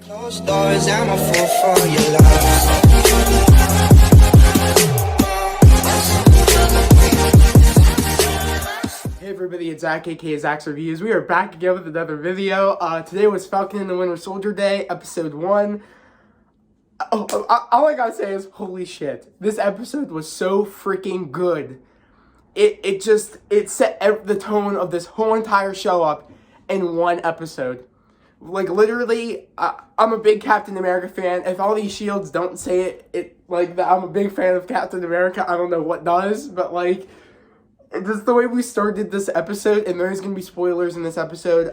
Closed doors, I'm a fool for your love. Hey everybody, it's Zach, aka Zach's Reviews. We are back again with another video. Today was Falcon and the Winter Soldier Day, Episode 1. All I gotta say is, holy shit. This episode was so freaking good. It set the tone of this whole entire show up in one episode. Like, literally, I'm a big Captain America fan. If all these shields don't say it like that, I'm a big fan of Captain America. I don't know what does, but, like, just the way we started this episode, and there's going to be spoilers in this episode.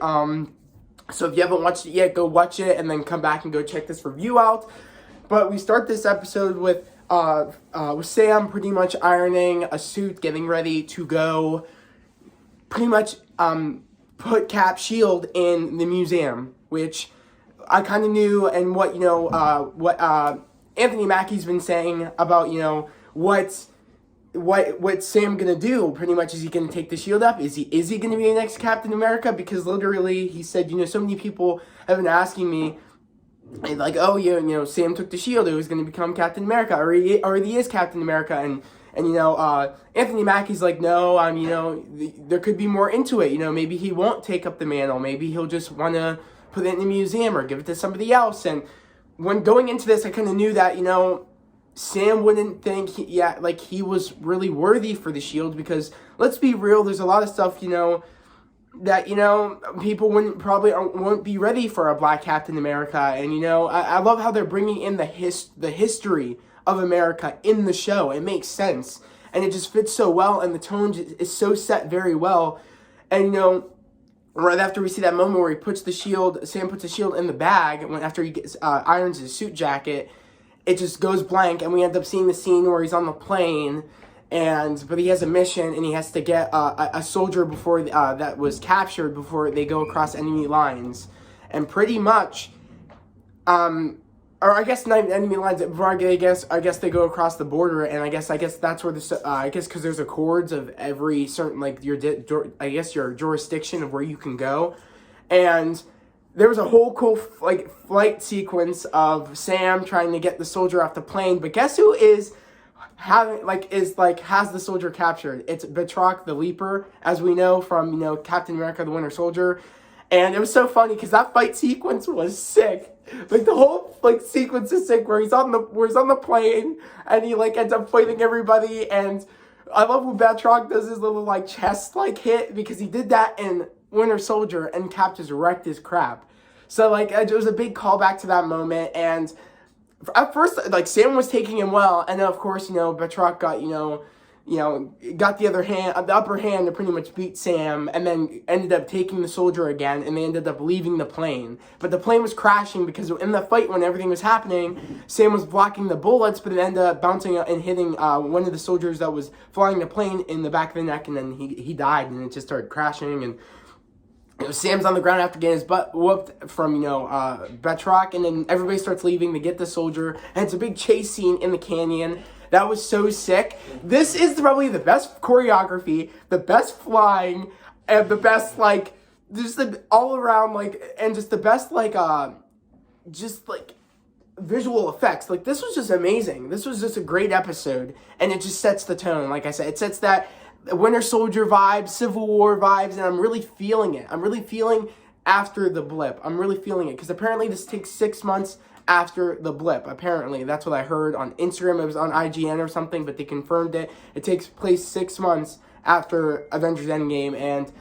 So if you haven't watched it yet, go watch it, and then come back and go check this review out. But we start this episode with Sam pretty much ironing a suit, getting ready to go, pretty much, put Cap's shield in the museum, which I kind of knew, and what Anthony Mackie's been saying about, what Sam gonna do. Pretty much, is he gonna take the shield up? Is he gonna be the next Captain America? Because literally, he said, so many people have been asking me, like, oh, Sam took the shield, it was gonna become Captain America, or he is Captain America, and Anthony Mackie's like, no, there could be more into it. Maybe he won't take up the mantle. Maybe he'll just want to put it in the museum or give it to somebody else. And when going into this, I kind of knew that, Sam wouldn't think he was really worthy for the shield, because let's be real, there's a lot of stuff, that, people won't be ready for a black Captain America. And, I love how they're bringing in the history of America in the show. It makes sense, and it just fits so well, and the tone is so set very well. And right after we see that moment where Sam puts the shield in the bag, after he irons his suit jacket, it just goes blank, and we end up seeing the scene where he's on the plane, but he has a mission, and he has to get a soldier before that was captured before they go across enemy lines, and pretty much, or I guess not enemy lines. I guess they go across the border, and I guess that's where because there's accords of every certain, your jurisdiction of where you can go, and there was a whole cool flight sequence of Sam trying to get the soldier off the plane. But guess who has the soldier captured? It's Batroc the Leaper, as we know from Captain America: The Winter Soldier. And it was so funny because that fight sequence was sick. Like, the whole sequence is sick, where he's on the plane and he ends up fighting everybody. And I love when Batroc does his little chest hit, because he did that in Winter Soldier and Cap just wrecked his crap. So it was a big callback to that moment. And at first, Sam was taking him well, and then of course Batroc got got the upper hand to pretty much beat Sam, and then ended up taking the soldier again, and they ended up leaving the plane. But the plane was crashing because in the fight, when everything was happening, Sam was blocking the bullets, but it ended up bouncing and hitting one of the soldiers that was flying the plane in the back of the neck, and then he died, and it just started crashing. And Sam's on the ground after getting his butt whooped from, Batroc, and then everybody starts leaving to get the soldier, and it's a big chase scene in the canyon. That was so sick. This is probably the best choreography, the best flying, and the best, just the all around, and just the best, visual effects. This was just amazing. This was just a great episode, and it just sets the tone. Like I said, it sets that Winter Soldier vibes, Civil War vibes, and I'm really feeling it. I'm really feeling after the blip. I'm really feeling it, because apparently this takes 6 months after the blip. Apparently, that's what I heard on Instagram. It was on IGN or something, but they confirmed it. It takes place 6 months after Avengers Endgame, and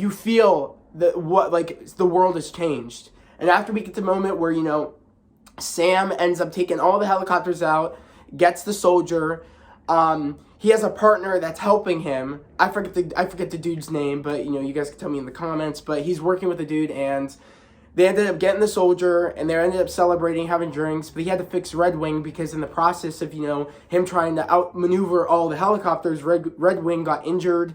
you feel the world has changed. And after we get to the moment where Sam ends up taking all the helicopters out, gets the soldier. He has a partner that's helping him. I forget the dude's name, but you guys can tell me in the comments. But he's working with the dude, and they ended up getting the soldier, and they ended up celebrating, having drinks. But he had to fix Red Wing, because in the process of him trying to outmaneuver all the helicopters, Red Wing got injured,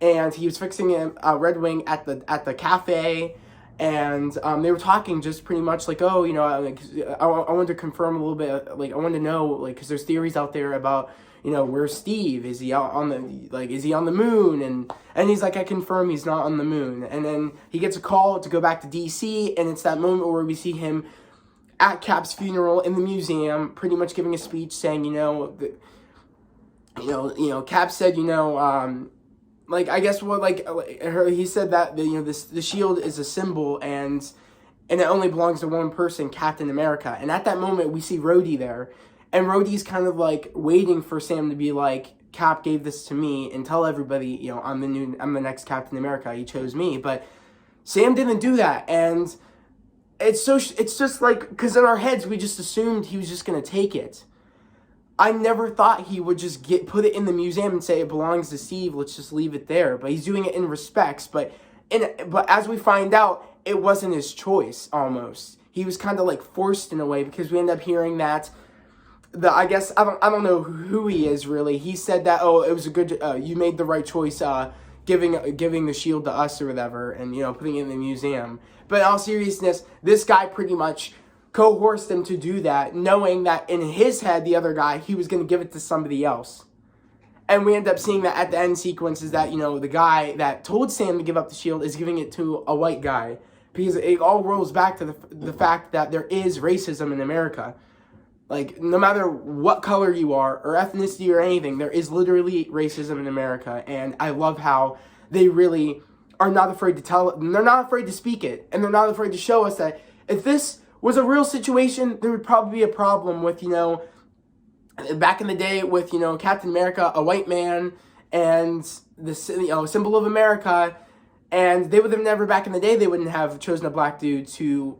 and he was fixing Red Wing at the cafe. And they were talking just pretty much I wanted to confirm a little bit, I wanted to know, because there's theories out there about where's Steve? Is he out on is he on the moon? And he's like, I confirm he's not on the moon. And then he gets a call to go back to DC, and it's that moment where we see him at Cap's funeral in the museum, pretty much giving a speech saying, Cap said, I guess he said that the shield is a symbol, and it only belongs to one person, Captain America. And at that moment, we see Rhodey there, and Rhodey's kind of like waiting for Sam to be like, Cap gave this to me, and tell everybody, I'm the next Captain America. He chose me, but Sam didn't do that, and it's just like, because in our heads we just assumed he was just gonna take it. I never thought he would just put it in the museum and say it belongs to Steve. Let's just leave it there. But he's doing it in respects. But as we find out, it wasn't his choice. Almost, he was kind of like forced in a way, because we end up hearing that I guess I don't know who he is really. He said that, oh, it was a good you made the right choice giving the shield to us or whatever, and putting it in the museum. But in all seriousness, this guy pretty much coerced him to do that, knowing that in his head, the other guy, he was going to give it to somebody else. And we end up seeing that at the end sequence is that, the guy that told Sam to give up the shield is giving it to a white guy. Because it all rolls back to the fact that there is racism in America. Like, no matter what color you are, or ethnicity or anything, there is literally racism in America. And I love how they really are not afraid to tell it, and they're not afraid to speak it, and they're not afraid to show us that if this was a real situation, there would probably be a problem with, back in the day with, Captain America, a white man, and the symbol of America, and they would have never, back in the day, they wouldn't have chosen a black dude to,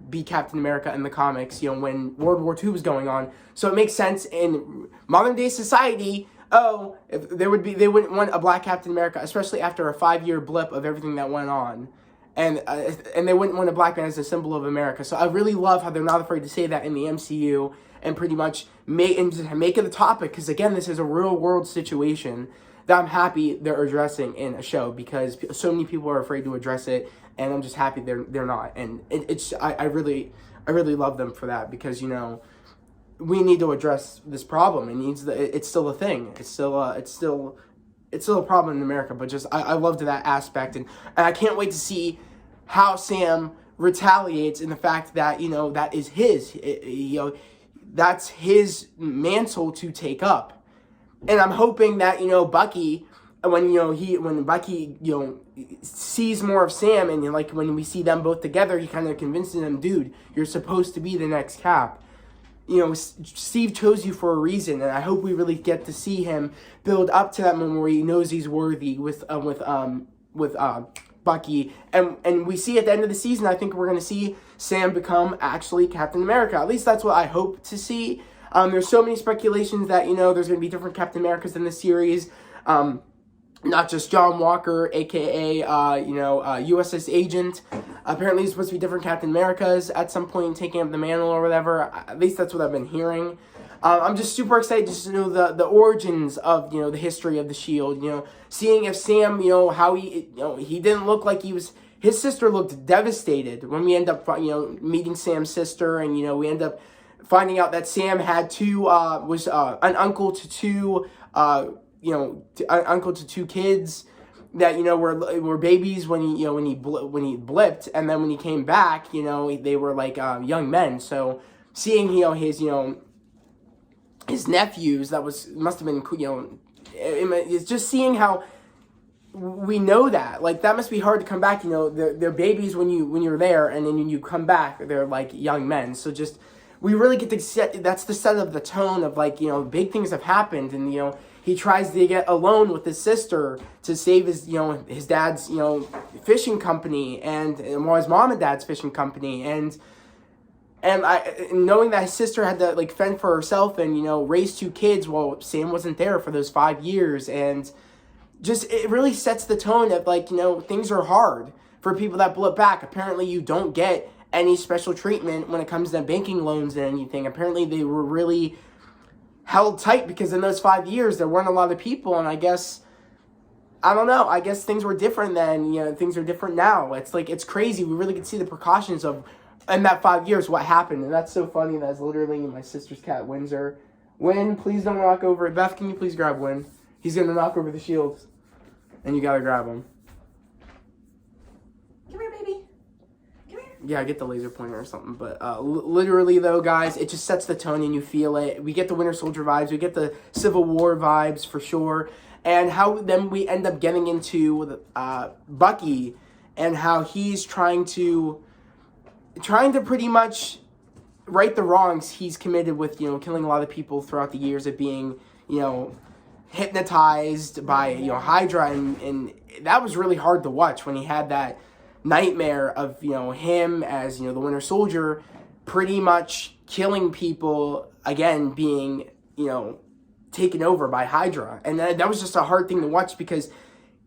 be Captain America in the comics, when World War II was going on. So it makes sense in modern day society. If they wouldn't want a black Captain America, especially after a 5-year blip of everything that went on. And they wouldn't want a black man as a symbol of America. So I really love how they're not afraid to say that in the MCU and pretty much make it a topic. Because again, this is a real world situation that I'm happy they're addressing in a show, because so many people are afraid to address it, and I'm just happy they're not. And I really love them for that, because we need to address this problem. It's still a thing. It's still a problem in America. But just I loved that aspect, and I can't wait to see how Sam retaliates in the fact that that is his that's his mantle to take up. And I'm hoping that Bucky, when Bucky sees more of Sam, and when we see them both together, he kind of convinces him, dude, you're supposed to be the next Cap. Steve chose you for a reason, and I hope we really get to see him build up to that moment where he knows he's worthy with Bucky, and we see at the end of the season, I think we're going to see Sam become actually Captain America. At least that's what I hope to see. There's so many speculations that there's going to be different Captain Americas in the series. Not just John Walker, aka USS Agent. Apparently, there's supposed to be different Captain Americas at some point taking up the mantle or whatever. At least that's what I've been hearing. I'm just super excited just to know the origins of the history of the Shield. Seeing if Sam, how he didn't look like he was. His sister looked devastated when we end up meeting Sam's sister, and we end up finding out that Sam had was an uncle to two. Uncle to two kids that were babies when he blipped, and then when he came back, they were like young men. So seeing his nephews, must have been it's just seeing how we know that that must be hard to come back. They're babies when you're there, and then when you come back, they're like young men. So just we really get to set. That's the set of the tone of big things have happened, and he tries to get alone with his sister to save his dad's fishing company, and his mom and dad's fishing company, and knowing that his sister had to fend for herself and raise two kids while Sam wasn't there for those 5 years, and just it really sets the tone of things are hard for people that blip back. Apparently, you don't get any special treatment when it comes to banking loans and anything. Apparently, they were really held tight because in those 5 years there weren't a lot of people, and I guess things were different then. Things are different now. It's crazy. We really could see the precautions of in that 5 years what happened, and that's so funny. That's literally my sister's cat Windsor. Win, please don't knock over it. Beth, can you please grab Win? He's going to knock over the shields. And you got to grab him. Come here, baby. Come here. Yeah, get the laser pointer or something. But literally, though, guys, it just sets the tone and you feel it. We get the Winter Soldier vibes. We get the Civil War vibes for sure. And how then we end up getting into Bucky and how he's trying to pretty much right the wrongs he's committed with, killing a lot of people throughout the years of being, hypnotized by, Hydra. And that was really hard to watch when he had that nightmare of, him as, the Winter Soldier pretty much killing people, again, being, taken over by Hydra. And that was just a hard thing to watch because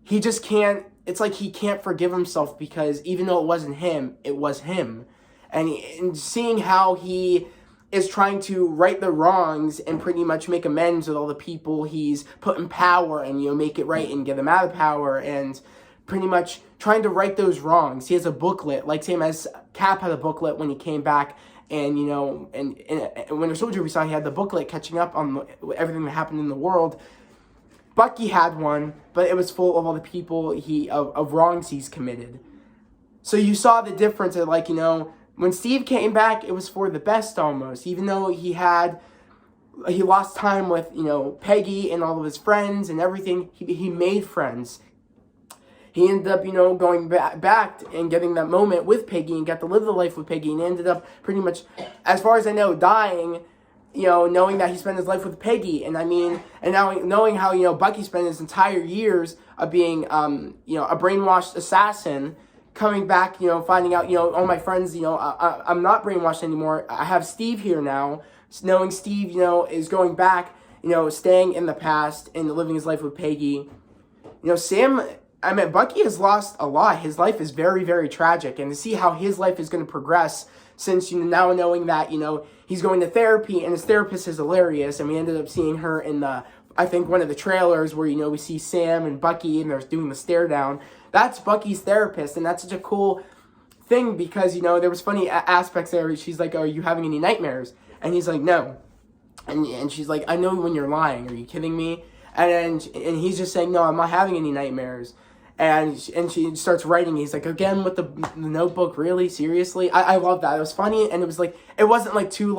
he just can't, it's like he can't forgive himself because even though it wasn't him, it was him. And seeing how he is trying to right the wrongs and pretty much make amends with all the people he's put in power and, make it right and get them out of power and pretty much trying to right those wrongs. He has a booklet, like same as Cap had a booklet when he came back. And, and Winter Soldier, we saw he had the booklet catching up on everything that happened in the world. Bucky had one, but it was full of all the people of wrongs he's committed. So you saw the difference of, like, when Steve came back, it was for the best almost. Even though he lost time with, Peggy and all of his friends and everything, he made friends. He ended up, going back and getting that moment with Peggy and got to live the life with Peggy and ended up pretty much, as far as I know, dying, knowing that he spent his life with Peggy. And and now knowing how, Bucky spent his entire years of being, a brainwashed assassin, coming back, finding out, all my friends, I'm not brainwashed anymore. I have Steve here now. Knowing Steve, is going back, staying in the past and living his life with Peggy. Bucky has lost a lot. His life is very, very tragic. And to see how his life is going to progress since, now knowing that, he's going to therapy and his therapist is hilarious. And we ended up seeing her in I think one of the trailers where, we see Sam and Bucky and they're doing the stare down. That's Bucky's therapist. And that's such a cool thing because, there was funny aspects there. She's like, are you having any nightmares? And he's like, no. And she's like, I know when you're lying. Are you kidding me? And he's just saying, no, I'm not having any nightmares. And she starts writing. He's like, again with the notebook, really? Seriously? I love that. It was funny, and it was like, it wasn't like too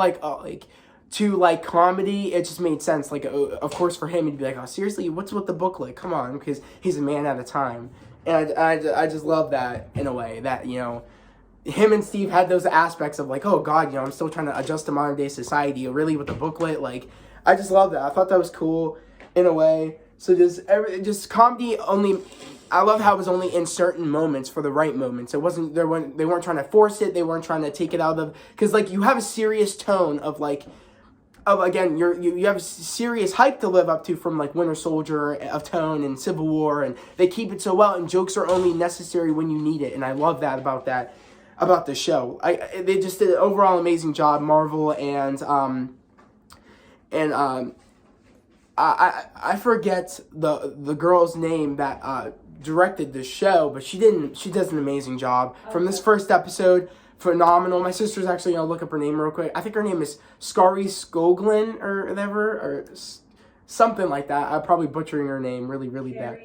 comedy. It just made sense. Like, of course, for him, he'd be like, oh, seriously? What's with the booklet? Come on, because he's a man at a time. And I just love that in a way that, him and Steve had those aspects of like, oh God, I'm still trying to adjust to modern day society. Really with the booklet, like, I just love that. I thought that was cool in a way. So just comedy only. I love how it was only in certain moments for the right moments. It wasn't they weren't trying to force it. They weren't trying to take it out of, because like you have a serious tone of again you have serious hype to live up to from like Winter Soldier of tone and Civil War, and they keep it so well. And jokes are only necessary when you need it, and I love that about the show. They just did an overall amazing job, Marvel, and I forget the girl's name that directed the show, but she does an amazing job. From this first episode, phenomenal. My sister's actually gonna look up her name real quick. I think her name is Skari Skoglund or whatever, or something like that. I'm probably butchering her name really, really bad.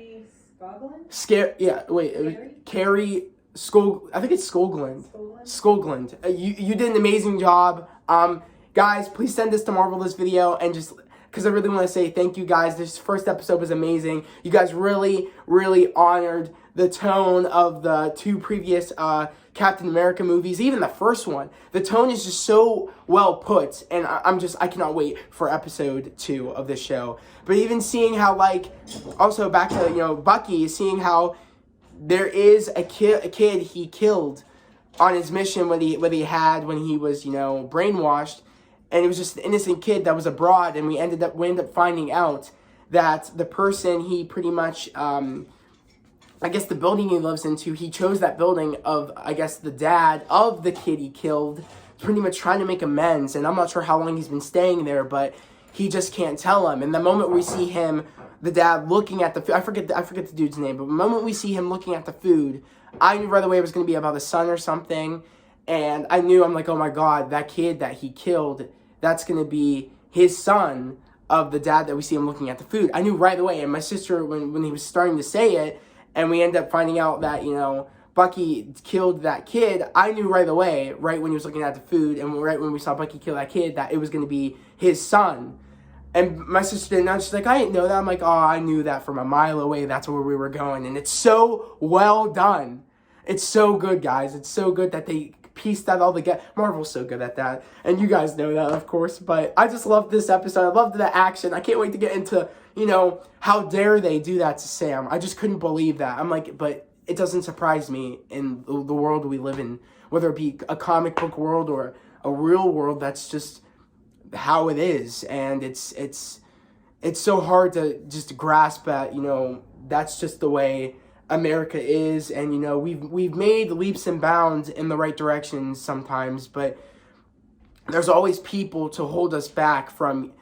Carrie Skog. I think it's Skoglund. Skoglund. You did an amazing job. Guys, please send this to Marvel, this video, and just because I really want to say thank you guys. This first episode was amazing. You guys really, really honored the tone of the two previous Captain America movies, even the first one. The tone is just so well put, and I cannot wait for episode 2 of this show. But even seeing how, like, also back to, Bucky, seeing how there is a kid he killed on his mission when he was, brainwashed. And it was just an innocent kid that was abroad, and we ended up finding out that the person he pretty much, I guess the building he lives into, he chose that building of, I guess, the dad of the kid he killed, pretty much trying to make amends. And I'm not sure how long he's been staying there, but he just can't tell him. And the moment we see him, the dad looking at the food, I forget the dude's name, but the moment we see him looking at the food, I knew right away it was going to be about his son or something. And I'm like, oh my God, that kid that he killed, that's going to be his son of the dad that we see him looking at the food. I knew right away. And my sister, when he was starting to say it, and we ended up finding out that, Bucky killed that kid, I knew right away, right when he was looking at the food, and right when we saw Bucky kill that kid, that it was going to be his son. And my sister didn't know. She's like, I didn't know that. I'm like, oh, I knew that from a mile away. That's where we were going. And it's so well done. It's so good, guys. It's so good that they pieced that all together. Marvel's so good at that. And you guys know that, of course. But I just loved this episode. I loved the action. I can't wait to get into, how dare they do that to Sam. I just couldn't believe that. I'm like, but it doesn't surprise me in the world we live in, whether it be a comic book world or a real world. That's just how it is. And it's so hard to just grasp that, that's just the way America is. And, we've made leaps and bounds in the right direction sometimes, but there's always people to hold us back from,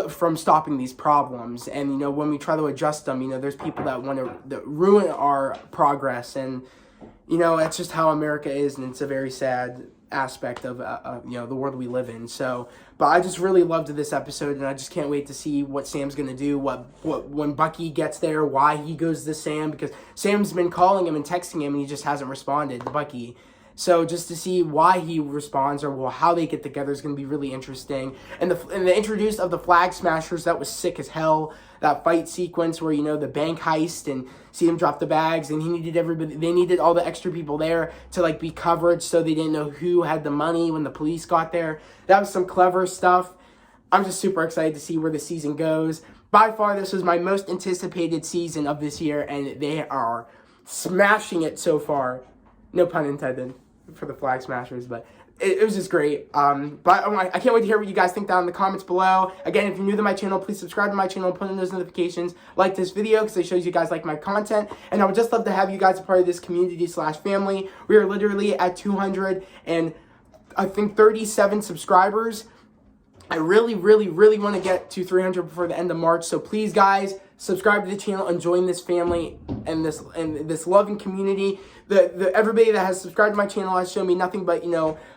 from stopping these problems. And, when we try to adjust them, there's people that want to ruin our progress. And, that's just how America is. And it's a very sad aspect of, the world we live in. So, but I just really loved this episode, and I just can't wait to see what Sam's going to do, what when Bucky gets there, why he goes to Sam, because Sam's been calling him and texting him, and he just hasn't responded to Bucky. So just to see why he responds or how they get together is going to be really interesting. And the introduce of the Flag Smashers, that was sick as hell. That fight sequence where, the bank heist and see him drop the bags, and they needed all the extra people there to be coverage, so they didn't know who had the money when the police got there. That was some clever stuff. I'm just super excited to see where the season goes. By far, this was my most anticipated season of this year, and they are smashing it so far. No pun intended for the Flag Smashers, but it was just great. But I can't wait to hear what you guys think down in the comments below. Again, if you're new to my channel, please subscribe to my channel and put in those notifications. Like this video because it shows you guys like my content. And I would just love to have you guys a part of this community/family. We are literally at 200 and I think 37 subscribers. I really, really, really want to get to 300 before the end of March. So please, guys, subscribe to the channel and join this family and this loving community. Everybody that has subscribed to my channel has shown me nothing but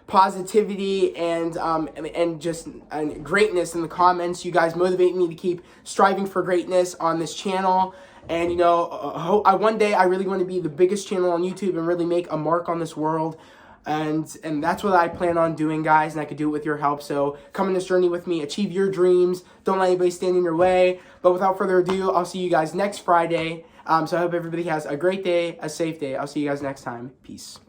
positivity and just greatness in the comments. You guys motivate me to keep striving for greatness on this channel. And one day I really want to be the biggest channel on YouTube and really make a mark on this world. And that's what I plan on doing, guys, and I could do it with your help. So come on this journey with me, achieve your dreams, don't let anybody stand in your way. But without further ado, I'll see you guys next Friday. So I hope everybody has a great day, a safe day. I'll see you guys next time. Peace.